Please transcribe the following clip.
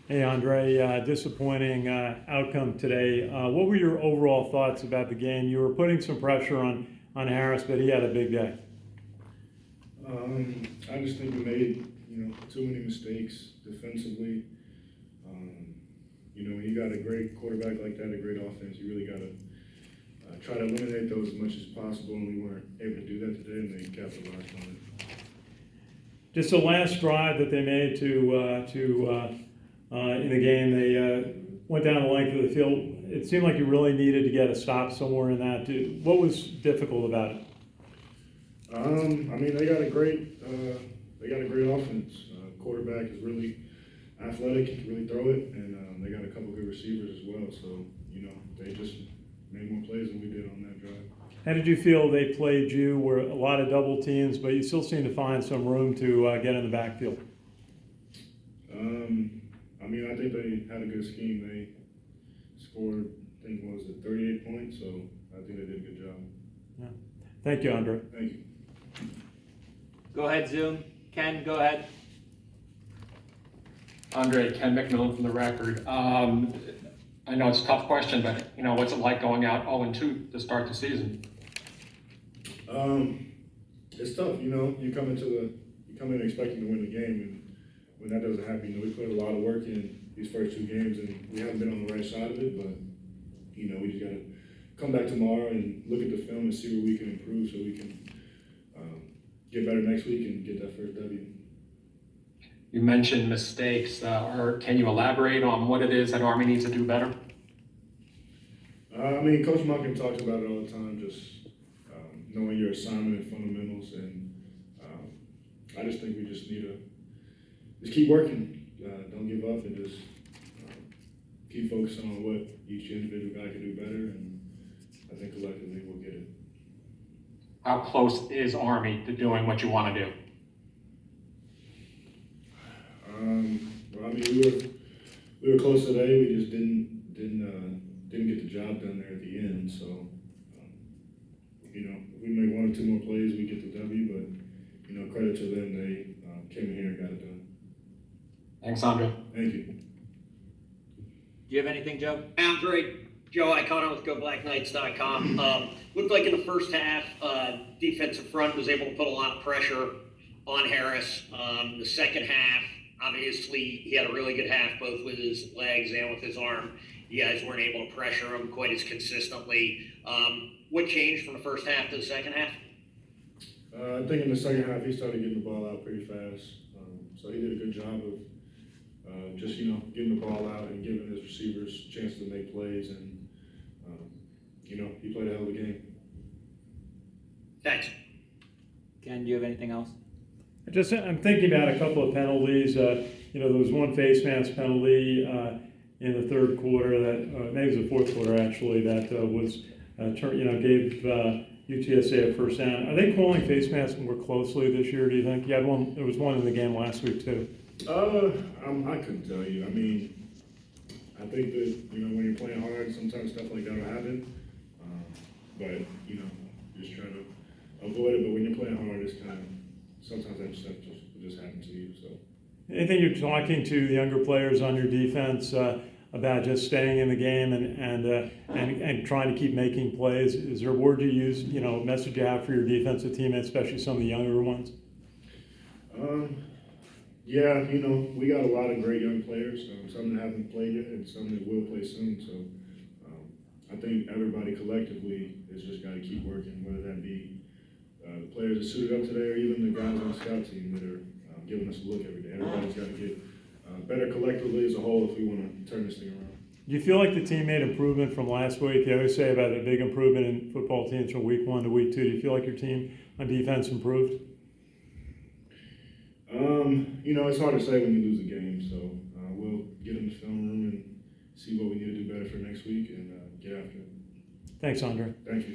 Hey, Andre, disappointing outcome today. What were your overall thoughts about the game? You were putting some pressure on Harris, but he had a big day. I just think we made, too many mistakes defensively. When you got a great quarterback like that, a great offense, you really got to try to eliminate those as much as possible, and we weren't able to do that today, and they capitalized on it. Just the last drive that they made in the game, they went down the length of the field. It seemed like you really needed to get a stop somewhere in that. What was difficult about it? They got a great offense. Quarterback is really athletic, he can really throw it, and they got a couple good receivers as well. So, they just made more plays than we did on that drive. How did you feel they played you? Were a lot of double teams, but you still seem to find some room to get in the backfield. I think they had a good scheme. They scored, I think, 38 points, so I think they did a good job. Yeah. Thank you, Andre. Thank you. Go ahead, Zoom. Ken, go ahead. Andre, Ken McMillan from The Record. I know it's a tough question, but what's it like going out 0-2 to start the season? It's tough. You come in expecting to win the game, and when that doesn't happen, we put a lot of work in these first two games, and we haven't been on the right side of it. But we just got to come back tomorrow and look at the film and see where we can improve, so we can get better next week and get that first W. You mentioned mistakes, or can you elaborate on what it is that Army needs to do better? Coach Monken talks about it all the time, just knowing your assignment and fundamentals, and I just think we just need to just keep working, don't give up, and just keep focusing on what each individual guy can do better, and I think collectively we'll get it. How close is Army to doing what you want to do? We were close today. We just didn't get the job done there at the end. So, if we make one or two more plays, we get the W. But credit to them, they came in here and got it done. Thanks, Andre. Thank you. Do you have anything, Joe? Andre, Joe Iacono with GoBlackKnights.com. Looked like in the first half, defensive front was able to put a lot of pressure on Harris. The second half, obviously, he had a really good half, both with his legs and with his arm. You guys weren't able to pressure him quite as consistently. What changed from the first half to the second half? I think in the second half, he started getting the ball out pretty fast. So he did a good job of just, getting the ball out and giving his receivers a chance to make plays. And, he played a hell of a game. Thanks. Ken, do you have anything else? I'm thinking about a couple of penalties. There was one face mask penalty in the third quarter that maybe it was the fourth quarter actually that was gave UTSA a first down. Are they calling face masks more closely this year? Do you think? You had one. There was one in the game last week too. I couldn't tell you. I think that when you're playing hard, sometimes stuff like that will happen. But just trying to avoid it. But when you're playing hard, it's kind of sometimes that stuff just happens to you. So, anything you're talking to the younger players on your defense about just staying in the game and trying to keep making plays? Is there a word you use? A message you have for your defensive teammates, especially some of the younger ones? Yeah, we got a lot of great young players. Some that haven't played yet, and some that will play soon. So, I think everybody collectively has just got to keep working, whether that be the players that suited up today, or even the guys on the scout team that are giving us a look every day. Everybody's got to get better collectively as a whole if we want to turn this thing around. Do you feel like the team made improvement from last week? They always say about a big improvement in football teams from week 1 to week 2. Do you feel like your team on defense improved? It's hard to say when you lose a game, so we'll get in the film room and see what we need to do better for next week and get after it. Thanks, Andre. Thank you.